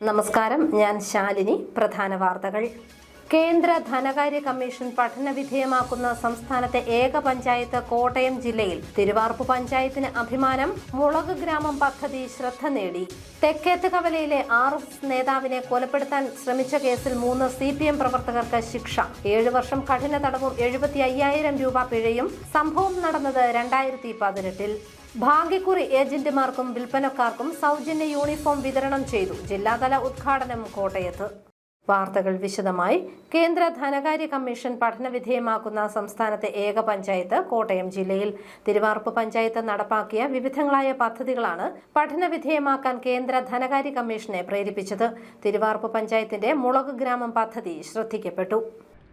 നമസ്കാരം, ഞാൻ ശാലിനി. പ്രധാന വാർത്തകൾ. കേന്ദ്ര ധനകാര്യ കമ്മീഷൻ പഠനവിധേയമാക്കുന്ന സംസ്ഥാനത്തെ ഏക പഞ്ചായത്ത് കോട്ടയം ജില്ലയിൽ തിരുവാർപ്പ് പഞ്ചായത്തിന് അഭിമാനം. മുളക് ഗ്രാമം പദ്ധതി ശ്രദ്ധ നേടി. തെക്കേത്ത് കവലയിലെ RSS നേതാവിനെ കൊലപ്പെടുത്താൻ ശ്രമിച്ച കേസിൽ 3 CPM പ്രവർത്തകർക്ക് ശിക്ഷ. 7 വർഷം കഠിന തടവും 75,000 രൂപ പിഴയും. സംഭവം നടന്നത് 2018-ൽ. ഭാഗ്യക്കുറി ഏജന്റുമാർക്കും വിൽപ്പനക്കാർക്കും സൗജന്യ യൂണിഫോം വിതരണം ചെയ്തു. ജില്ലാതല ഉദ്ഘാടനം കോട്ടയത്ത്. വാർത്തകൾ വിശദമായി. കേന്ദ്ര ധനകാര്യ കമ്മീഷൻ പഠനവിധേയമാക്കുന്ന സംസ്ഥാനത്തെ ഏക പഞ്ചായത്ത് കോട്ടയം ജില്ലയിൽ. തിരുവാർപ്പ് പഞ്ചായത്ത് നടപ്പാക്കിയ വിവിധങ്ങളായ പദ്ധതികളാണ് പഠനവിധേയമാക്കാൻ കേന്ദ്ര ധനകാര്യ കമ്മീഷനെ പ്രേരിപ്പിച്ചത്. തിരുവാർപ്പ് പഞ്ചായത്തിന്റെ മുളക് ഗ്രാമം പദ്ധതി ശ്രദ്ധിക്കപ്പെട്ടു.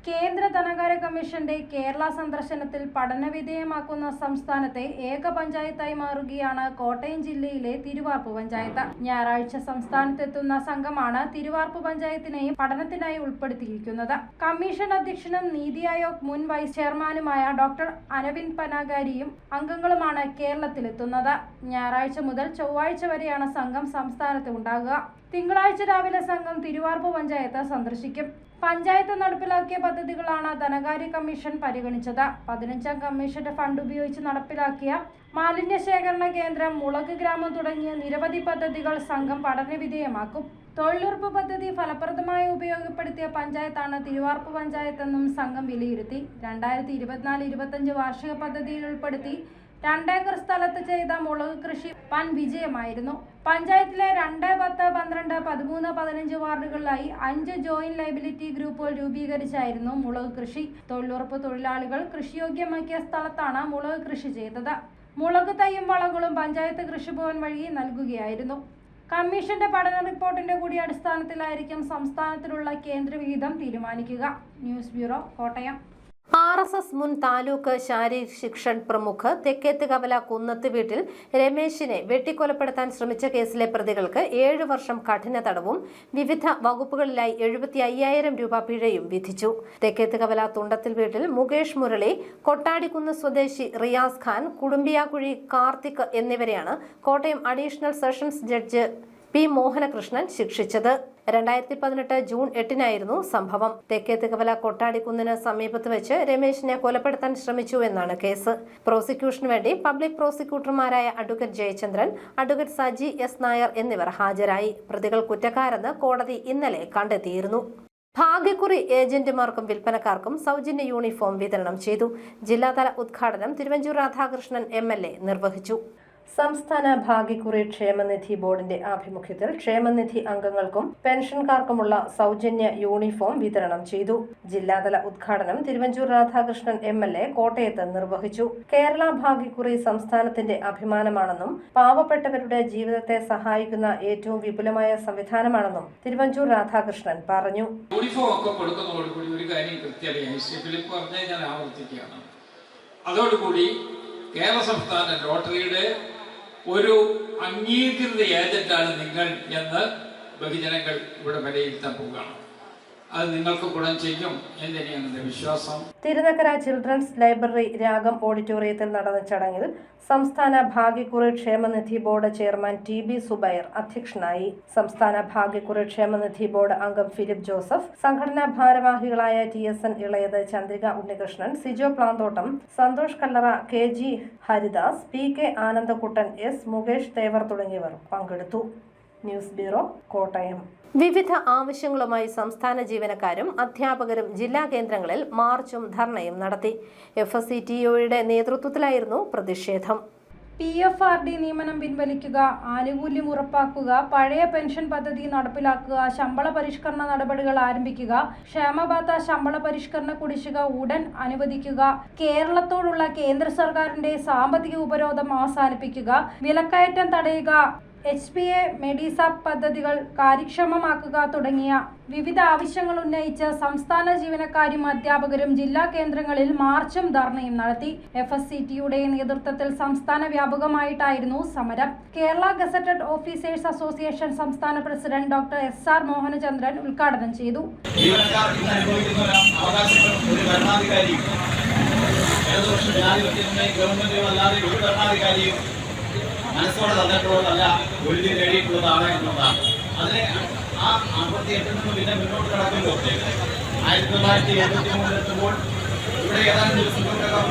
കേന്ദ്ര ധനകാര്യ കമ്മീഷന്റെ കേരള സന്ദർശനത്തിൽ പഠനവിധേയമാക്കുന്ന സംസ്ഥാനത്തെ ഏക പഞ്ചായത്തായി മാറുകയാണ് കോട്ടയം ജില്ലയിലെ തിരുവാർപ്പ് പഞ്ചായത്ത്. ഞായറാഴ്ച സംസ്ഥാനത്തെത്തുന്ന സംഘമാണ് തിരുവാർപ്പ് പഞ്ചായത്തിനെയും പഠനത്തിനായി ഉൾപ്പെടുത്തിയിരിക്കുന്നത്. കമ്മീഷൻ അധ്യക്ഷനും നീതി ആയോഗ് മുൻ വൈസ് ചെയർമാനുമായ ഡോക്ടർ അരവിന്ദ് പനാഗാരിയും അംഗങ്ങളുമാണ് കേരളത്തിലെത്തുന്നത്. ഞായറാഴ്ച മുതൽ ചൊവ്വാഴ്ച വരെയാണ് സംഘം സംസ്ഥാനത്ത് ഉണ്ടാകുക. തിങ്കളാഴ്ച രാവിലെ സംഘം തിരുവാർപ്പ് പഞ്ചായത്ത് സന്ദർശിക്കും. പഞ്ചായത്ത് നടപ്പിലാക്കിയ പദ്ധതികളാണ് ധനകാര്യ കമ്മീഷൻ പരിഗണിച്ചത്. 15-അംഗ കമ്മീഷന്റെ ഫണ്ട് ഉപയോഗിച്ച് നടപ്പിലാക്കിയ മാലിന്യ ശേഖരണ കേന്ദ്രം, മുളക് ഗ്രാമം തുടങ്ങിയ നിരവധി പദ്ധതികൾ സംഘം പഠനവിധേയമാക്കും. തൊഴിലുറപ്പ് പദ്ധതി ഫലപ്രദമായി ഉപയോഗപ്പെടുത്തിയ പഞ്ചായത്താണ് തിരുവാർപ്പ് പഞ്ചായത്തെന്നും സംഘം വിലയിരുത്തി. 2024-25 വാർഷിക പദ്ധതിയിൽ ഉൾപ്പെടുത്തി 2 ഏക്കർ സ്ഥലത്ത് ചെയ്ത മുളക് കൃഷി വൻ വിജയമായിരുന്നു. പഞ്ചായത്തിലെ 2, 10, 12, 13, 15 വാർഡുകളിലായി 5 ജോയിന്റ് ലയബിലിറ്റി ഗ്രൂപ്പുകൾ രൂപീകരിച്ചായിരുന്നു മുളക് കൃഷി. തൊഴിലുറപ്പ് തൊഴിലാളികൾ കൃഷിയോഗ്യമാക്കിയ സ്ഥലത്താണ് മുളക് കൃഷി ചെയ്തത്. മുളക് തൈയും വളങ്ങളും പഞ്ചായത്ത് കൃഷിഭവൻ വഴി നൽകുകയായിരുന്നു. കമ്മീഷന്റെ പഠന റിപ്പോർട്ടിന്റെ കൂടി അടിസ്ഥാനത്തിലായിരിക്കും സംസ്ഥാനത്തിലുള്ള കേന്ദ്രവിഹിതം തീരുമാനിക്കുക. News bureau, Kottayam. RSS മുൻ താലൂക്ക് ശാരീരിക ശിക്ഷൺ പ്രമുഖ് തെക്കേത്ത് കവല കുന്നത്ത് വീട്ടിൽ രമേശിനെ വെട്ടിക്കൊലപ്പെടുത്താൻ ശ്രമിച്ച കേസിലെ പ്രതികൾക്ക് 7 വർഷം കഠിന തടവും വിവിധ വകുപ്പുകളിലായി 75,000 രൂപ പിഴയും വിധിച്ചു. തെക്കേത്ത് കവല തുണ്ടത്തിൽ വീട്ടിൽ മുകേഷ് മുരളി, കൊട്ടാടിക്കുന്ന് സ്വദേശി റിയാസ് ഖാൻ, കുടുംബിയാക്കുഴി കാർത്തിക് എന്നിവരെയാണ് Kottayam additional sessions judge P. Mohanakrishnan ശിക്ഷിച്ചത്. 2018 ജൂൺ 8-നായിരുന്നു സംഭവം. തെക്കേത്ത് കവല കൊട്ടാടിക്കുന്നിന് സമീപത്ത് വെച്ച് രമേശിനെ കൊലപ്പെടുത്താൻ ശ്രമിച്ചു എന്നാണ് കേസ്. പ്രോസിക്യൂഷന് വേണ്ടി പബ്ലിക് പ്രോസിക്യൂട്ടർമാരായ advocate Jayachandran, advocate Saji S. Nair എന്നിവർ ഹാജരായി. പ്രതികൾ കുറ്റക്കാരെന്ന് കോടതി ഇന്നലെ കണ്ടെത്തിയിരുന്നു. ഭാഗ്യക്കുറി ഏജന്റുമാർക്കും വിൽപ്പനക്കാർക്കും സൗജന്യ യൂണിഫോം വിതരണം ചെയ്തു. ജില്ലാതല ഉദ്ഘാടനം തിരുവഞ്ചൂർ രാധാകൃഷ്ണൻ MLA നിർവഹിച്ചു. സംസ്ഥാന ഭാഗ്യക്കുറി ക്ഷേമനിധി ബോർഡിന്റെ ആഭിമുഖ്യത്തിൽ ക്ഷേമനിധി അംഗങ്ങൾക്കും പെൻഷൻകാർക്കുമുള്ള സൗജന്യ യൂണിഫോം വിതരണം ചെയ്തു. ജില്ലാതല ഉദ്ഘാടനം തിരുവഞ്ചൂർ രാധാകൃഷ്ണൻ MLA കോട്ടയത്ത് നിർവഹിച്ചു. കേരള ഭാഗ്യക്കുറി സംസ്ഥാനത്തിന്റെ അഭിമാനമാണെന്നും പാവപ്പെട്ടവരുടെ ജീവിതത്തെ സഹായിക്കുന്ന ഏറ്റവും വിപുലമായ സംവിധാനമാണെന്നും തിരുവഞ്ചൂർ രാധാകൃഷ്ണൻ പറഞ്ഞു. യൂണിഫോം ഒക്കെ കൊടുക്കുന്നതോടുകൂടി ഒരു കാര്യം കൃത്യമായി ഫിലിപ്പ് പറഞ്ഞാൽ ആവർത്തിക്കുകയാണ്. അതോടുകൂടി കേരള സംസ്ഥാന ലോട്ടറിയുടെ ഒരു അംഗീകൃത ഏജന്റാണ് നിങ്ങൾ എന്ന് ബഹുജനങ്ങൾ ഇവിടെ വിലയിരുത്താൻ പോവുകയാണ്. അത് നിങ്ങൾക്ക് ഗുണം ചെയ്യും എന്ന് തന്നെയാണ് എന്റെ വിശ്വാസം. തിരുനക്കര ചിൽഡ്രൻസ് ലൈബ്രറി രാഗം ഓഡിറ്റോറിയത്തിൽ നടന്ന ചടങ്ങിൽ സംസ്ഥാന ഭാഗ്യക്കുറി ക്ഷേമനിധി ബോർഡ് ചെയർമാൻ TB സുബൈർ അധ്യക്ഷനായി. സംസ്ഥാന ഭാഗ്യക്കുറി ക്ഷേമനിധി ബോർഡ് അംഗം ഫിലിപ്പ് ജോസഫ്, സംഘടനാ ഭാരവാഹികളായ TSN ഇളയത്, ചന്ദ്രിക ഉണ്ണികൃഷ്ണൻ, സിജോ പ്ലാന്തോട്ടം, സന്തോഷ് കല്ലറ, KG Haridas, PK Anandakuttan, S. Mukesh Thevar തുടങ്ങിയവർ പങ്കെടുത്തു. News bureau, Kottayam. വിവിധ ആവശ്യങ്ങളുമായി സംസ്ഥാന ജീവനക്കാരും അധ്യാപകരും ജില്ലാ കേന്ദ്രങ്ങളിൽ മാർച്ചും ധർണയും നടത്തി. FSCTOയുടെ നേതൃത്വത്തിലായിരുന്നു പ്രതിഷേധം. PFRD നിയമനം പിൻവലിക്കുക, ആനുകൂല്യം ഉറപ്പാക്കുക, പഴയ പെൻഷൻ പദ്ധതി നടപ്പിലാക്കുക, ശമ്പള പരിഷ്കരണ നടപടികൾ ആരംഭിക്കുക, ക്ഷേമബത്ത ശമ്പള പരിഷ്കരണ കുടിശ്ശിക ഉടൻ അനുവദിക്കുക, കേരളത്തോടുള്ള കേന്ദ്ര സർക്കാരിന്റെ സാമ്പത്തിക ഉപരോധം അവസാനിപ്പിക്കുക, വിലക്കയറ്റം തടയുക, HPA മെഡിസാപ്പ് പദ്ധതികൾ കാര്യക്ഷമമാക്കുക തുടങ്ങിയ വിവിധ ആവശ്യങ്ങൾ ഉന്നയിച്ച് സംസ്ഥാന ജീവനക്കാരും അധ്യാപകരും ജില്ലാ കേന്ദ്രങ്ങളിൽ മാർച്ചും ധർണയും നടത്തി. FSCTയുടെ നേതൃത്വത്തിൽ സംസ്ഥാന വ്യാപകമായിട്ടായിരുന്നു സമരം. കേരള ഗസറ്റഡ് ഓഫീസേഴ്സ് അസോസിയേഷൻ സംസ്ഥാന പ്രസിഡന്റ് ഡോക്ടർ SR മോഹനചന്ദ്രൻ ഉദ്ഘാടനം ചെയ്തു. മനസ്സോടെ തന്നിട്ടുള്ളതല്ല, ഒഴിഞ്ഞു നേടിയിട്ടുള്ളതാണ് എന്നുള്ളതാണ്. അതിനെ ആ 58 നിന്ന് പിന്നെ മുന്നോട്ട് കടക്കുമ്പോൾ 1973 എത്തുമ്പോൾ ഇവിടെ ഏതാനും ദിവസങ്ങൾക്കകം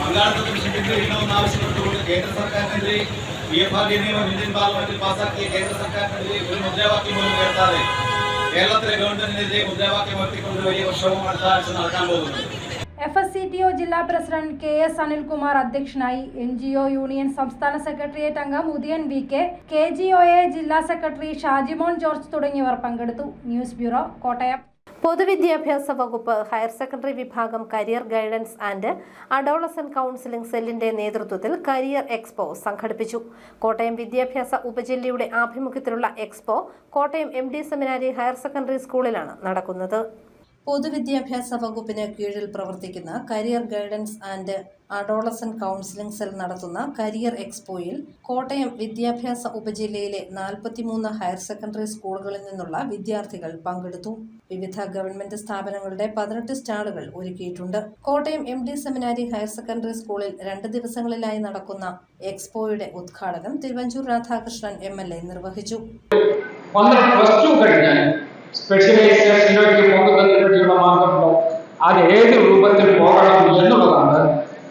പങ്കാളിത്ത കമ്മീഷൻ പിൻവലിക്കണമെന്ന് ആവശ്യപ്പെട്ടുകൊണ്ട് കേന്ദ്ര സർക്കാരിനെതിരെ PFRD നിയമം ഇന്ത്യൻ പാർലമെന്റിൽ പാസാക്കിയ കേന്ദ്ര സർക്കാരിനെതിരെ ഒരു മുദ്രാവാക്യം പോലും ഉയർത്താതെ കേരളത്തിലെ ഗവൺമെന്റിനെതിരെ മുദ്രാവാക്യം ഉയർത്തിക്കൊണ്ട് വലിയ പ്രക്ഷോഭം അടുത്ത ആഴ്ച നടക്കാൻ പോകുന്നത്. FSCTO ജില്ലാ പ്രസിഡന്റ് KS അനിൽകുമാർ അധ്യക്ഷനായി. NGO യൂണിയൻ സംസ്ഥാന സെക്രട്ടേറിയറ്റ് അംഗം ഉദയൻ VK, KGOA ജില്ലാ സെക്രട്ടറി ഷാജിമോൻ ജോർജ് തുടങ്ങിയവർ പങ്കെടുത്തു. News bureau, Kottayam. പൊതുവിദ്യാഭ്യാസ വകുപ്പ് ഹയർ സെക്കൻഡറി വിഭാഗം career guidance and adolescent counselling സെല്ലിന്റെ നേതൃത്വത്തിൽ കരിയർ എക്സ്പോ സംഘടിപ്പിച്ചു. കോട്ടയം വിദ്യാഭ്യാസ ഉപജില്ലയുടെ ആഭിമുഖ്യത്തിലുള്ള expo Kottayam MD seminary higher secondary സ്കൂളിലാണ് നടക്കുന്നത്. പൊതുവിദ്യാഭ്യാസ വകുപ്പിന് കീഴിൽ പ്രവർത്തിക്കുന്ന career guidance and adolescent counselling cell നടത്തുന്ന കരിയർ എക്സ്പോയിൽ കോട്ടയം വിദ്യാഭ്യാസ ഉപജില്ലയിലെ 43 ഹയർ സെക്കൻഡറി സ്കൂളുകളിൽ നിന്നുള്ള വിദ്യാർത്ഥികൾ പങ്കെടുത്തു. വിവിധ ഗവൺമെന്റ് സ്ഥാപനങ്ങളുടെ 18 സ്റ്റാളുകൾ ഒരുക്കിയിട്ടുണ്ട്. Kottayam MD seminary higher secondary സ്കൂളിൽ 2 ദിവസങ്ങളിലായി നടക്കുന്ന എക്സ്പോയുടെ ഉദ്ഘാടനം തിരുവഞ്ചൂർ രാധാകൃഷ്ണൻ MLA നിർവഹിച്ചു. സ്പെഷ്യലൈസേഷനിലേക്ക് പോകുന്നതിനെ പറ്റിയുള്ള മാർഗമുണ്ടോ, അത് ഏത് രൂപത്തിൽ പോകണം എന്നുള്ളതാണ്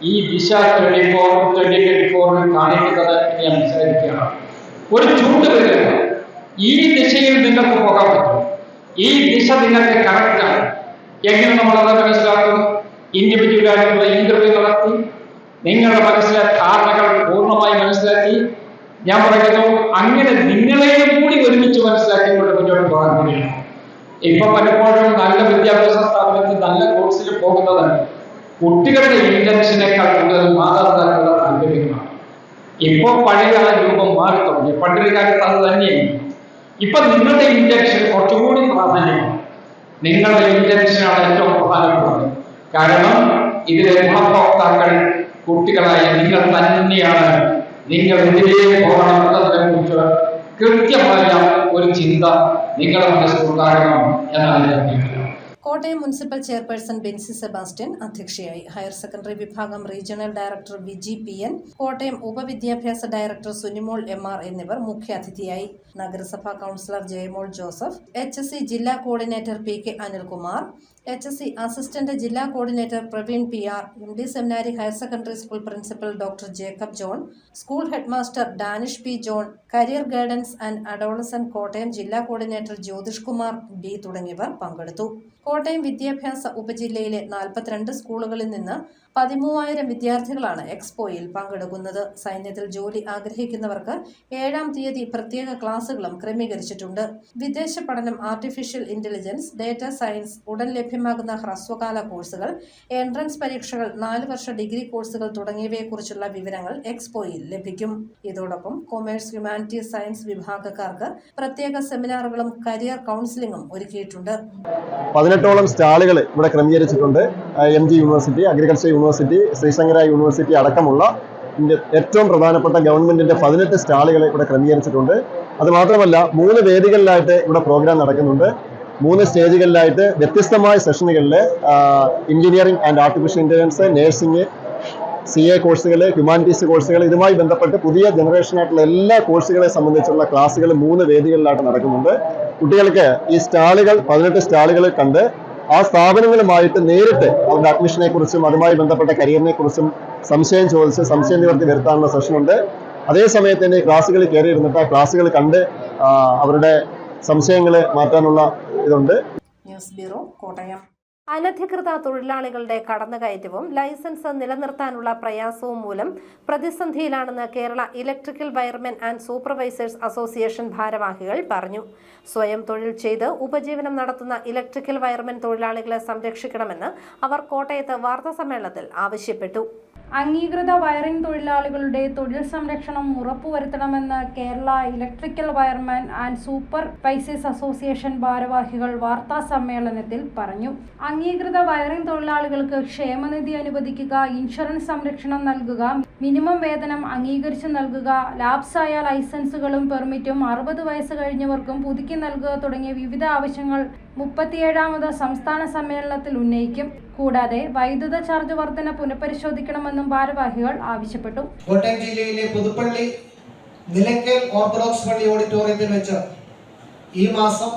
ഈ ദിശ 2024 കാണിക്കുന്നത് എന്ന് ഞാൻ മനസ്സിലാക്കുകയാണ്. ഒരു ചൂണ്ടുവരുന്നത് ഈ ദിശയിൽ നിങ്ങൾക്ക് പോകാൻ പറ്റും, ഈ ദിശ നിങ്ങൾക്ക് കറക്റ്റാണ്. എങ്ങനെ നമ്മളത് മനസ്സിലാക്കും? ഇൻഡിവിജ്വലായിട്ടുള്ള ഇന്റർവ്യൂ നടത്തി നിങ്ങളുടെ മനസ്സിലെ ധാരണകൾ പൂർണ്ണമായി മനസ്സിലാക്കി, ഞാൻ പറയുന്നു അങ്ങനെ നിങ്ങളെയും കൂടി ഒരുമിച്ച് മനസ്സിലാക്കിക്കൊണ്ട് മുന്നോട്ട് പോകാൻ കഴിയണം. ഇപ്പൊ പലപ്പോഴും നല്ല വിദ്യാഭ്യാസ സ്ഥാപനത്തിൽ നല്ല കോഴ്സിൽ പോകുന്നത് കുട്ടികളുടെ ഇന്റൻഷനേക്കാൾ കൂടുതൽ മാതാപിതാക്കളുടെ താല്പര്യങ്ങളാണ്. ഇപ്പൊ പഴയ രൂപം മാറി തുടങ്ങി. പണ്ടൊരു കാലത്ത് അത് തന്നെയാണ്. ഇപ്പൊ നിങ്ങളുടെ ഇന്റൻഷൻ കുറച്ചുകൂടി പ്രാധാന്യമാണ്. നിങ്ങളുടെ ഇന്റൻഷനാണ് ഏറ്റവും പ്രധാനപ്പെട്ടത്. കാരണം ഇതിലെ ഗുണഭോക്താക്കൾ കുട്ടികളായ നിങ്ങൾ തന്നെയാണ്. നിങ്ങൾ ഇതിലേക്ക് പോകണം എന്നതിനെ കുറിച്ച് കൃത്യമായ ഒരു ചിന്ത നിങ്ങളുടെ മനസ്സിലുണ്ടാകണം എന്നാണ്. Kottayam municipal chairperson Benzy Sebastian അധ്യക്ഷയായി. ഹയർ സെക്കൻഡറി വിഭാഗം regional director Viji PN, Kottayam ഉപവിദ്യാഭ്യാസ ഡയറക്ടർ സുനിമോൾ MR എന്നിവർ മുഖ്യാതിഥിയായി. നഗരസഭാ കൗൺസിലർ ജയമോൾ ജോസഫ്, HSC ജില്ലാ coordinator PK Anilkumar, HSC assistant ജില്ലാ coordinator Praveen PR, MD seminary higher secondary school principal doctor Jacob John, school headmaster Danish P John, career guidance and adolescent Kottayam ജില്ലാ coordinator Jyothish Kumar B തുടങ്ങിയവർ പങ്കെടുത്തു. കോട്ടയം വിദ്യാഭ്യാസ ഉപജില്ലയിലെ 42 സ്കൂളുകളിൽ നിന്ന് 13,000 വിദ്യാർത്ഥികളാണ് എക്സ്പോയിൽ പങ്കെടുക്കുന്നത്. സൈന്യത്തിൽ ജോലി ആഗ്രഹിക്കുന്നവർക്ക് 7-ാം തീയതി പ്രത്യേക ക്ലാസുകളും ക്രമീകരിച്ചിട്ടുണ്ട്. വിദേശ പഠനം, ആർട്ടിഫിഷ്യൽ ഇന്റലിജൻസ്, ഡേറ്റാ സയൻസ്, ഉടൻ ലഭ്യമാകുന്ന ഹ്രസ്വകാല കോഴ്സുകൾ, എൻട്രൻസ് പരീക്ഷകൾ, 4 വർഷ ഡിഗ്രി കോഴ്സുകൾ തുടങ്ങിയവയെക്കുറിച്ചുള്ള വിവരങ്ങൾ എക്സ്പോയിൽ ലഭിക്കും. ഇതോടൊപ്പം കൊമേഴ്സ്, ഹ്യൂമാനിറ്റീസ്, സയൻസ് വിഭാഗക്കാർക്ക് പ്രത്യേക സെമിനാറുകളും കരിയർ കൗൺസിലിംഗും ഒരുക്കിയിട്ടുണ്ട്. 18ഓളം സ്റ്റാളുകൾ ഇവിടെ ക്രമീകരിച്ചിട്ടുണ്ട്. MG university, agriculture university, Sreesankara university അടക്കമുള്ള ഏറ്റവും പ്രധാനപ്പെട്ട ഗവൺമെന്റിന്റെ 18 സ്റ്റാളുകൾ ഇവിടെ ക്രമീകരിച്ചിട്ടുണ്ട്. അതുമാത്രമല്ല 3 വേദികളിലായിട്ട് ഇവിടെ പ്രോഗ്രാം നടക്കുന്നുണ്ട്. 3 സ്റ്റേജുകളിലായിട്ട് വ്യത്യസ്തമായ സെഷനുകളിൽ engineering and artificial intelligence, nursing, CA കോഴ്സുകൾ, ഹ്യൂമാനിറ്റീസ് കോഴ്സുകൾ, ഇതുമായി ബന്ധപ്പെട്ട് പുതിയ ജനറേഷനായിട്ടുള്ള എല്ലാ കോഴ്സുകളെ സംബന്ധിച്ചുള്ള ക്ലാസ്സുകൾ 3 വേദികളിലായിട്ട് നടക്കുന്നുണ്ട്. കുട്ടികൾക്ക് ഈ സ്റ്റാളുകൾ 18 സ്റ്റാളുകൾ കണ്ട് ആ സ്ഥാപനങ്ങളുമായിട്ട് നേരിട്ട് അവരുടെ അഡ്മിഷനെ കുറിച്ചും അതുമായി ബന്ധപ്പെട്ട കരിയറിനെ കുറിച്ചും സംശയം ചോദിച്ച് സംശയ നിവർത്തി വരുത്താനുള്ള സെഷനുണ്ട്. അതേസമയത്ത് തന്നെ ക്ലാസ്സുകളിൽ കയറി ഇരുന്നിട്ട് ആ ക്ലാസ്സുകൾ കണ്ട് അവരുടെ സംശയങ്ങൾ മാറ്റാനുള്ള ഇതുണ്ട്. News bureau, Kottayam. അനധികൃത തൊഴിലാളികളുടെ കടന്നുകയറ്റവും ലൈസൻസ് നിലനിർത്താനുള്ള പ്രയാസവും മൂലം പ്രതിസന്ധിയിലാണെന്ന് Kerala electrical wiremen and supervisors association ഭാരവാഹികൾ പറഞ്ഞു. സ്വയം തൊഴിൽ ചെയ്ത് ഉപജീവനം നടത്തുന്ന ഇലക്ട്രിക്കൽ വയർമെൻ തൊഴിലാളികളെ സംരക്ഷിക്കണമെന്ന് അവർ കോട്ടയത്ത് വാർത്താസമ്മേളനത്തിൽ ആവശ്യപ്പെട്ടു. അംഗീകൃത വയറിംഗ് തൊഴിലാളികളുടെ തൊഴിൽ സംരക്ഷണം ഉറപ്പുവരുത്തണമെന്ന് Kerala electrical wireman and supervisors association ഭാരവാഹികൾ വാർത്താ സമ്മേളനത്തിൽ പറഞ്ഞു. അംഗീകൃത വയറിംഗ് തൊഴിലാളികൾക്ക് ക്ഷേമനിധി അനുവദിക്കുക, ഇൻഷുറൻസ് സംരക്ഷണം നൽകുക, മിനിമം വേതനം അംഗീകരിച്ചു നൽകുക, ലാപ്സായ ലൈസൻസുകളും പെർമിറ്റും 60 വയസ്സ് കഴിഞ്ഞവർക്കും പുതുക്കി നൽകുക തുടങ്ങിയ വിവിധ ആവശ്യങ്ങൾ 37ാമത് സംസ്ഥാന സമ്മേളനത്തിൽ ഉന്നയിക്കും. കൂടാതെ വൈദ്യുത ചാർജ് വർധന പുനഃപരിശോധിക്കണമെന്നും ഭാരവാഹികൾ ആവശ്യപ്പെട്ടു. കോട്ടയം ജില്ലയിലെ പുതുപ്പള്ളി നിലയ്ക്കൽ ഓർത്തഡോക്സ് പള്ളി ഓഡിറ്റോറിയത്തിൽ വെച്ച് ഈ മാസം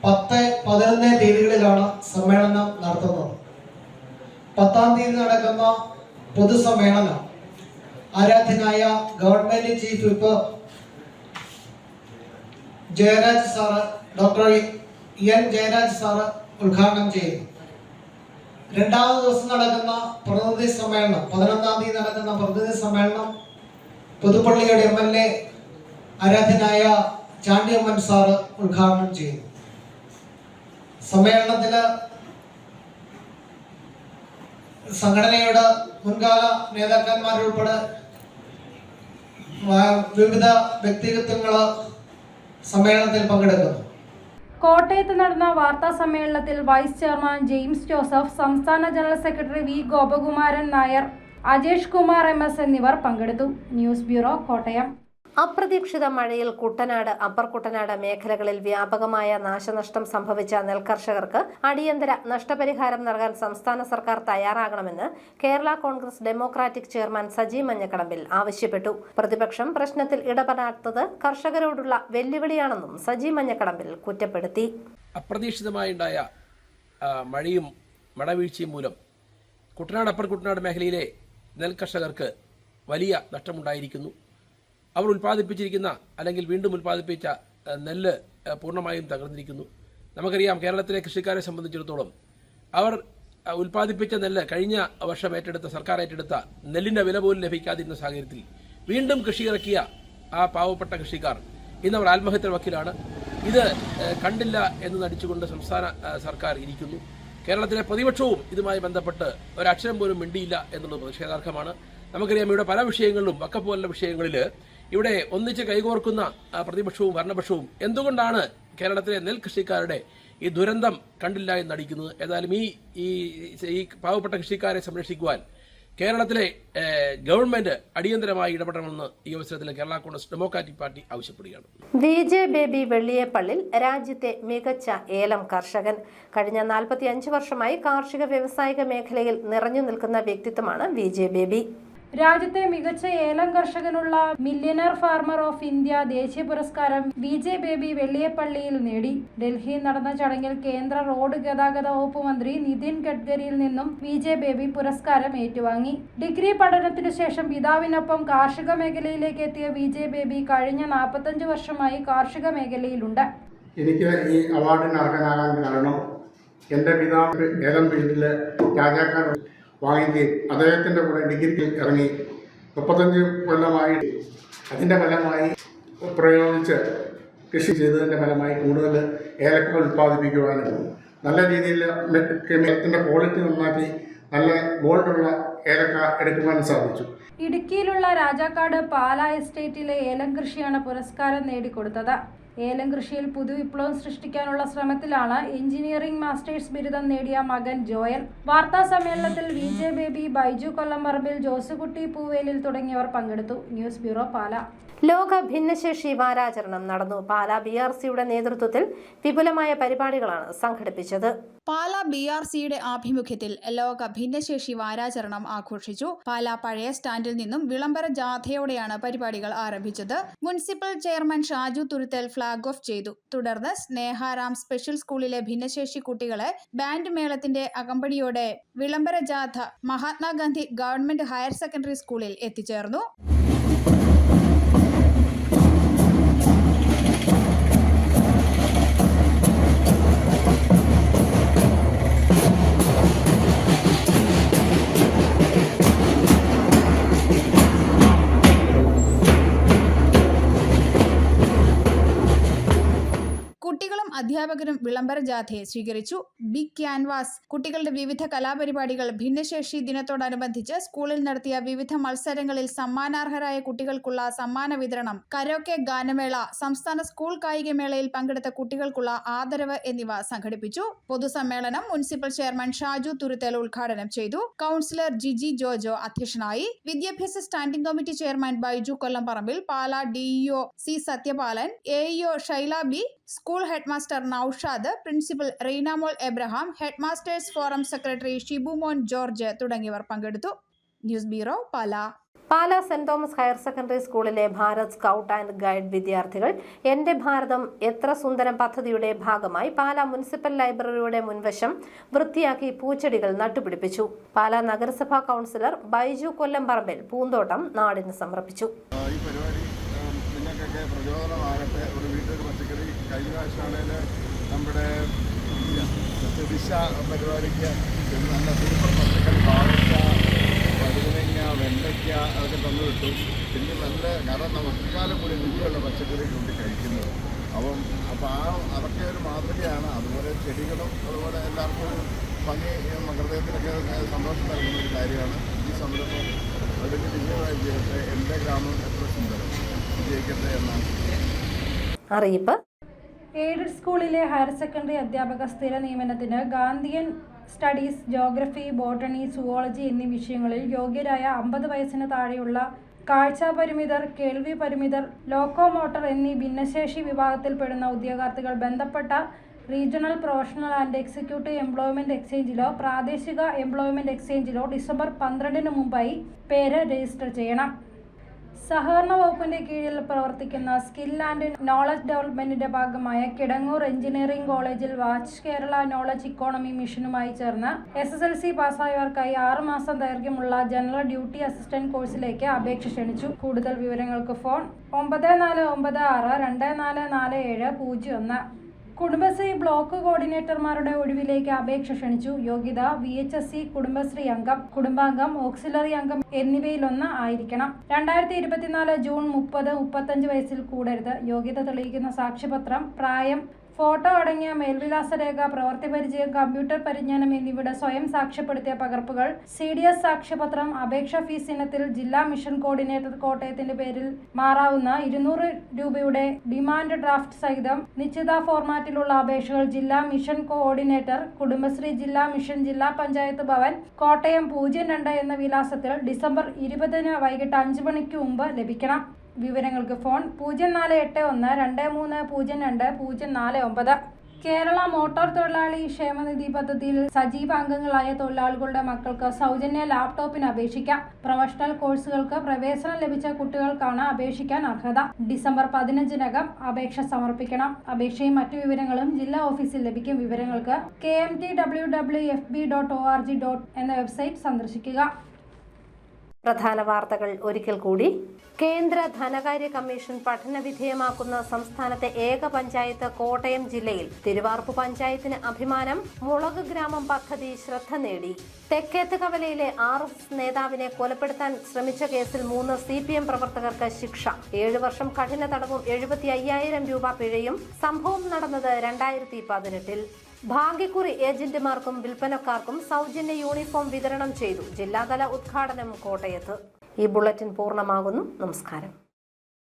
10, 11 തീയതികളിലാണ് സമ്മേളനം നടത്തുന്നത്. 10-ാം തീയതി നടക്കുന്ന പൊതുസമ്മേളനം ആരാധ്യനായ government chief whip Jayaraj sir, doctor N Jayaraj sir ഉദ്ഘാടനം ചെയ്യുന്നു. 2ാമത് ദിവസം നടക്കുന്ന പ്രതിനിധി സമ്മേളനം, 11-ാം തീയതി നടക്കുന്ന പ്രതിനിധി സമ്മേളനം പുതുപ്പള്ളിയുടെ MLA ആരാധ്യനായ ചാണ്ടിയമ്മൻ സാറ് ഉദ്ഘാടനം ചെയ്യുന്നു. സമ്മേളനത്തില് സംഘടനയുടെ മുൻകാല നേതാക്കന്മാരുൾപ്പെടെ വിവിധ വ്യക്തിത്വങ്ങൾ സമ്മേളനത്തിൽ പങ്കെടുക്കുന്നു. കോട്ടയത്ത് നടന്ന വാർത്താ സമ്മേളനത്തിൽ വൈസ് ചെയർമാൻ ജെയിംസ് ജോസഫ്, സംസ്ഥാന general secretary V Gopakumaran Nair, Ajesh Kumar MS എന്നിവർ പങ്കെടുത്തു. News bureau, Kottayam. അപ്രതീക്ഷിത മഴയിൽ കുട്ടനാട്, അപ്പർ കുട്ടനാട് മേഖലകളിൽ വ്യാപകമായ നാശനഷ്ടം സംഭവിച്ച നെൽകർഷകർക്ക് അടിയന്തര നഷ്ടപരിഹാരം നൽകാൻ സംസ്ഥാന സർക്കാർ തയ്യാറാകണമെന്ന് കേരള കോൺഗ്രസ് ഡെമോക്രാറ്റിക് ചെയർമാൻ സജി മഞ്ഞക്കടമ്പിൽ ആവശ്യപ്പെട്ടു. പ്രതിപക്ഷം പ്രശ്നത്തിൽ ഇടപെടാത്തത് കർഷകരോടുള്ള വെല്ലുവിളിയാണെന്നും സജി മഞ്ഞക്കടമ്പിൽ കുറ്റപ്പെടുത്തി. അപ്രതീക്ഷിതമായുണ്ടായ മഴയും മഴവീഴ്ചയും മൂലം കുട്ടനാട്, അപ്പർ കുട്ടനാട് മേഖലയിലെ നെൽകർഷകർക്ക് വലിയ നഷ്ടമുണ്ടായിരിക്കുന്നു. അവർ ഉൽപ്പാദിപ്പിച്ചിരിക്കുന്ന അല്ലെങ്കിൽ വീണ്ടും ഉൽപ്പാദിപ്പിച്ച നെല്ല് പൂർണ്ണമായും തകർന്നിരിക്കുന്നു. നമുക്കറിയാം, കേരളത്തിലെ കൃഷിക്കാരെ സംബന്ധിച്ചിടത്തോളം അവർ ഉൽപ്പാദിപ്പിച്ച നെല്ല് കഴിഞ്ഞ വർഷം സർക്കാർ ഏറ്റെടുത്ത നെല്ലിന്റെ വില പോലും ലഭിക്കാതിരുന്ന സാഹചര്യത്തിൽ വീണ്ടും കൃഷി ഇറക്കിയ ആ പാവപ്പെട്ട കൃഷിക്കാർ ഇന്നവർ ആത്മഹത്യ വക്കിലാണ്. ഇത് കണ്ടില്ല എന്ന് നടിച്ചുകൊണ്ട് സംസ്ഥാന സർക്കാർ ഇരിക്കുന്നു. കേരളത്തിലെ പ്രതിപക്ഷവും ഇതുമായി ബന്ധപ്പെട്ട് ഒരക്ഷരം പോലും മിണ്ടിയില്ല എന്നുള്ളത് പ്രതിഷേധാർഹമാണ്. നമുക്കറിയാം, ഇവിടെ പല വിഷയങ്ങളിലും, വഖഫ് പോലുള്ള വിഷയങ്ങളിൽ ഇവിടെ ഒന്നിച്ച് കൈകോർക്കുന്ന പ്രതിപക്ഷവും ഭരണപക്ഷവും എന്തുകൊണ്ടാണ് കേരളത്തിലെ നെൽകൃഷിക്കാരുടെ ഈ ദുരന്തം കണ്ടില്ല എന്ന് നടിക്കുന്നത്? ഏതായാലും ഈ പാവപ്പെട്ട കൃഷിക്കാരെ സംരക്ഷിക്കുവാൻ കേരളത്തിലെ ഗവൺമെന്റ് അടിയന്തരമായി ഇടപെടണമെന്ന് ഈ അവസരത്തിൽ കേരള കോൺഗ്രസ് ഡെമോക്രാറ്റിക് പാർട്ടി ആവശ്യപ്പെടുകയാണ്. VJ ബേബി വെള്ളിയേപ്പള്ളിൽ രാജ്യത്തെ മികച്ച ഏലം കർഷകൻ. കഴിഞ്ഞ 45 വർഷമായി കാർഷിക വ്യാവസായിക മേഖലയിൽ നിറഞ്ഞു നിൽക്കുന്ന വ്യക്തിത്വമാണ് VJ ബേബി. രാജ്യത്തെ മികച്ച ഏലം കർഷകനുള്ള മില്യനർ ഫാർമർ ഓഫ് ഇന്ത്യ ദേശീയ പുരസ്കാരം VJ ബേബി വെള്ളിയേപ്പള്ളിയിൽ നേടി. ഡൽഹിയിൽ നടന്ന ചടങ്ങിൽ കേന്ദ്ര റോഡ് ഗതാഗത വകുപ്പ് മന്ത്രി നിതിൻ ഗഡ്കരിയിൽ നിന്നും VJ ബേബി പുരസ്കാരം ഏറ്റുവാങ്ങി. ഡിഗ്രി പഠനത്തിനു ശേഷം പിതാവിനൊപ്പം കാർഷിക മേഖലയിലേക്ക് എത്തിയ VJ ബേബി കഴിഞ്ഞ 45 വർഷമായി കാർഷിക മേഖലയിലുണ്ട്. എനിക്ക് ഈ അവാർഡിന് അർഹനാകാൻ കാരണം എൻ്റെ പിതാവ് ഏലം ഫീൽഡിൽ രാജാക്കാർ വാങ്ങിക്കുകയും അദ്ദേഹത്തിൻ്റെ കൂടെ ഡിഗ്രിക്ക് ഇറങ്ങി 35 കൊല്ലമായി അതിൻ്റെ ഫലമായി പ്രയോഗിച്ച് കൃഷി ചെയ്തതിൻ്റെ ഫലമായി കൂടുതൽ ഏലക്ക ഉൽപ്പാദിപ്പിക്കുവാനും നല്ല രീതിയിൽ ഏലത്തിൻ്റെ ക്വാളിറ്റി നന്നാക്കി നല്ല ഗോൾഡുള്ള ഏലക്ക എടുക്കുവാനും സാധിച്ചു. ഇടുക്കിയിലുള്ള രാജാക്കാട് പാല എസ്റ്റേറ്റിലെ ഏലം കൃഷിയാണ് പുരസ്കാരം നേടിക്കൊടുത്തത്. ഏലം കൃഷിയിൽ പുതുവിപ്ലവം സൃഷ്ടിക്കാനുള്ള ശ്രമത്തിലാണ് എഞ്ചിനീയറിംഗ് മാസ്റ്റേഴ്സ് ബിരുദം നേടിയ മകൻ ജോയൽ. വാർത്താ സമ്മേളനത്തിൽ VJ ബേബി, ബൈജു കൊല്ലംപറമ്പിൽ, ജോസുകുട്ടി പൂവേലിൽ തുടങ്ങിയവർ പങ്കെടുത്തു. ന്യൂസ് ബ്യൂറോ, പാല. ലോക ഭിന്നശേഷി വാരാചരണം നടന്നു. പാല BRCയുടെ നേതൃത്വത്തിൽ വിപുലമായ പരിപാടികളാണ് സംഘടിപ്പിച്ചത്. പാല BRCയുടെ ആഭിമുഖ്യത്തിൽ ലോക ഭിന്നശേഷി വാരാചരണം ആഘോഷിച്ചു. പാല പഴയ സ്റ്റാൻഡിൽ നിന്നും വിളംബര ജാഥയോടെയാണ് പരിപാടികൾ ആരംഭിച്ചത്. Municipal chairman Shaju Thuruthal flag off ചെയ്തു. തുടർന്ന് സ്നേഹാറാം സ്പെഷ്യൽ സ്കൂളിലെ ഭിന്നശേഷി കുട്ടികളെ ബാൻഡ് മേളത്തിന്റെ അകമ്പടിയോടെ വിളംബര ജാഥ മഹാത്മാഗാന്ധി ഗവൺമെന്റ് ഹയർ സെക്കൻഡറി സ്കൂളിൽ എത്തിച്ചേർന്നു. കുട്ടികളും അധ്യാപകരും വിളംബര ജാഥയെ സ്വീകരിച്ചു. ബിഗ് ക്യാൻവാസ്, കുട്ടികളുടെ വിവിധ കലാപരിപാടികൾ, ഭിന്നശേഷി ദിനത്തോടനുബന്ധിച്ച് സ്കൂളിൽ നടത്തിയ വിവിധ മത്സരങ്ങളിൽ സമ്മാനാർഹരായ കുട്ടികൾക്കുള്ള സമ്മാന വിതരണം, കരോക്കെ ഗാനമേള, സംസ്ഥാന സ്കൂൾ കായികമേളയിൽ പങ്കെടുത്ത കുട്ടികൾക്കുള്ള ആദരവ് എന്നിവ സംഘടിപ്പിച്ചു. പൊതുസമ്മേളനം മുനിസിപ്പൽ ചെയർമാൻ ഷാജു തുരുത്തേൽ ഉദ്ഘാടനം ചെയ്തു. കൗൺസിലർ ജിജി ജോജോ അധ്യക്ഷനായി. വിദ്യാഭ്യാസ standing committee chairman Baiju Kollamparambil, Pala DEO C Sathyapalan, AEO Shaila B, school headmaster Naushad, principal Reenamol Abraham, headmasters forum secretary Shibumon George തുടങ്ങിയവർ പങ്കെടുത്തു. News bureau, Pala. Pala saint Thomas higher secondary സ്കൂളിലെ ഭാരത് സ്കൗട്ട് ആൻഡ് ഗൈഡ് വിദ്യാർത്ഥികൾ എന്റെ ഭാരതം എത്ര സുന്ദരം പദ്ധതിയുടെ ഭാഗമായി പാലാ മുനിസിപ്പൽ ലൈബ്രറിയുടെ മുൻവശം വൃത്തിയാക്കി പൂച്ചെടികൾ നട്ടുപിടിപ്പിച്ചു. പാലാ നഗരസഭാ കൗൺസിലർ ബൈജു കൊല്ലംപറമ്പിൽ പൂന്തോട്ടം നാടിന് സമർപ്പിച്ചു. ഈ പരിപാടി നിങ്ങൾക്കൊക്കെ പ്രചോദനമാകട്ടെ. ഒരു വീട്ടിൽ പച്ചക്കറി കഴിഞ്ഞ പ്രാവശ്യമാണെങ്കിൽ നമ്മുടെ ദിശ പരിപാടിക്ക് നല്ല സൂപ്പർ പച്ചക്കറി പാവയ്ക്ക, വഴുതനങ്ങ, വെണ്ടയ്ക്ക അതൊക്കെ തന്നു വിട്ടു. പിന്നെ നല്ല കാരണം മഴക്കാലം കൂടി രുചിയുള്ള പച്ചക്കറി കൊണ്ട് കഴിക്കുന്നത്. അപ്പോൾ അതൊക്കെ ഒരു മാതൃകയാണ്. അതുപോലെ ചെടികളും അതുപോലെ എല്ലാവർക്കും ഒരു ഭംഗി ഹൃദയത്തിനൊക്കെ സന്തോഷം നൽകുന്ന ഒരു കാര്യമാണ് ഈ സംരംഭം. അതിൻ്റെ വിജയമായി ചെയ്യട്ടെ. എൻ്റെ ഗ്രാമം എത്ര സുന്ദരം വിജയിക്കട്ടെ എന്നാണ് അറിയിപ്പ്. എയ്ഡഡ് സ്കൂളിലെ ഹയർ സെക്കൻഡറി അധ്യാപക സ്ഥിര നിയമനത്തിന് Gandhian studies, geography, botany, zoology എന്നീ വിഷയങ്ങളിൽ യോഗ്യരായ 50 വയസ്സിന് താഴെയുള്ള കാഴ്ചാപരിമിതർ, കേൾവി പരിമിതർ, ലോക്കോമോട്ടർ എന്നീ ഭിന്നശേഷി വിഭാഗത്തിൽപ്പെടുന്ന ഉദ്യോഗാർത്ഥികൾ ബന്ധപ്പെട്ട regional professional and executive employment എക്സ്ചേഞ്ചിലോ പ്രാദേശിക എംപ്ലോയ്മെന്റ് എക്സ്ചേഞ്ചിലോ ഡിസംബർ 12-ന് മുമ്പായി പേര് രജിസ്റ്റർ ചെയ്യണം. സഹകരണ വകുപ്പിന്റെ കീഴിൽ പ്രവർത്തിക്കുന്ന സ്കിൽ ആൻഡ് നോളജ് ഡെവലപ്മെന്റിന്റെ ഭാഗമായ കിടങ്ങൂർ എഞ്ചിനീയറിംഗ് കോളേജിൽ വാച്ച് കേരള നോളജ് ഇക്കോണമി മിഷനുമായി ചേർന്ന് SSLC പാസ്സായവർക്കായി 6 മാസം ദൈർഘ്യമുള്ള ജനറൽ ഡ്യൂട്ടി അസിസ്റ്റന്റ് കോഴ്സിലേക്ക് അപേക്ഷ ക്ഷണിച്ചു. കൂടുതൽ വിവരങ്ങൾക്ക് ഫോൺ 9496244701. കുടുംബശ്രീ ബ്ലോക്ക് കോർഡിനേറ്റർമാരുടെ ഒഴിവിലേക്ക് അപേക്ഷ ക്ഷണിച്ചു. യോഗ്യത VHSC കുടുംബശ്രീ അംഗം, കുടുംബാംഗം, ഓക്സിലറി അംഗം എന്നിവയിലൊന്ന് ആയിരിക്കണം. 2024 ജൂൺ 30-35 വയസ്സിൽ കൂടരുത്. യോഗ്യത തെളിയിക്കുന്ന സാക്ഷ്യപത്രം, പ്രായം, ഫോട്ടോ അടങ്ങിയ മേൽവിലാസ രേഖ, പ്രവൃത്തി പരിചയം, കമ്പ്യൂട്ടർ പരിജ്ഞാനം എന്നിവയുടെ സ്വയം സാക്ഷ്യപ്പെടുത്തിയ പകർപ്പുകൾ, CDS സാക്ഷ്യപത്രം. അപേക്ഷാ ഫീസ് ഇനത്തിൽ ജില്ലാ മിഷൻ കോർഡിനേറ്റർ കോട്ടയത്തിന്റെ പേരിൽ മാറാവുന്ന 200 രൂപയുടെ ഡിമാൻഡ് ഡ്രാഫ്റ്റ് സഹിതം നിശ്ചിത ഫോർമാറ്റിലുള്ള അപേക്ഷകൾ ജില്ലാ മിഷൻ കോർഡിനേറ്റർ, കുടുംബശ്രീ ജില്ലാ മിഷൻ, ജില്ലാ പഞ്ചായത്ത് ഭവൻ, കോട്ടയം 02 എന്ന വിലാസത്തിൽ ഡിസംബർ 20-ന് വൈകിട്ട് 5 മണിക്ക് മുമ്പ് ലഭിക്കണം. വിവരങ്ങൾക്ക് ഫോൺ 0481230204. കേരള മോട്ടോർ തൊഴിലാളി ക്ഷേമനിധി പദ്ധതിയിൽ സജീവ അംഗങ്ങളായ തൊഴിലാളികളുടെ മക്കൾക്ക് സൗജന്യ ലാപ്ടോപ്പിന് അപേക്ഷിക്കാം. പ്രൊഫഷണൽ കോഴ്സുകൾക്ക് പ്രവേശനം ലഭിച്ച കുട്ടികൾക്കാണ് അപേക്ഷിക്കാൻ അർഹത. ഡിസംബർ 15-നകം അപേക്ഷ സമർപ്പിക്കണം. അപേക്ഷയും മറ്റു വിവരങ്ങളും ജില്ലാ ഓഫീസിൽ ലഭിക്കും. വിവരങ്ങൾക്ക് kmtwwfb.org. എന്ന വെബ്സൈറ്റ് സന്ദർശിക്കുക. പ്രധാന വാർത്തകൾ ഒരിക്കൽ കൂടി. കേന്ദ്ര ധനകാര്യ കമ്മീഷൻ പഠനവിധേയമാക്കുന്ന സംസ്ഥാനത്തെ ഏക പഞ്ചായത്ത് കോട്ടയം ജില്ലയിൽ. തിരുവാർപ്പ് പഞ്ചായത്തിന് അഭിമാനം. മുളക് ഗ്രാമം പദ്ധതി ശ്രദ്ധ നേടി. തെക്കേത്ത് കവലയിലെ RSS നേതാവിനെ കൊലപ്പെടുത്താൻ ശ്രമിച്ച കേസിൽ 3 CPM പ്രവർത്തകർക്ക് ശിക്ഷ. 7 വർഷം കഠിന തടവും 75,000 രൂപ പിഴയും. സംഭവം നടന്നത് 2018-ൽ. ഭാഗ്യക്കുറി ഏജന്റുമാർക്കും വിൽപ്പനക്കാർക്കും സൗജന്യ യൂണിഫോം വിതരണം ചെയ്തു. ജില്ലാതല ഉദ്ഘാടനം കോട്ടയത്ത്. ഈ ബുള്ളറ്റിൻ പൂർണ്ണമാകുന്നു. നമസ്കാരം.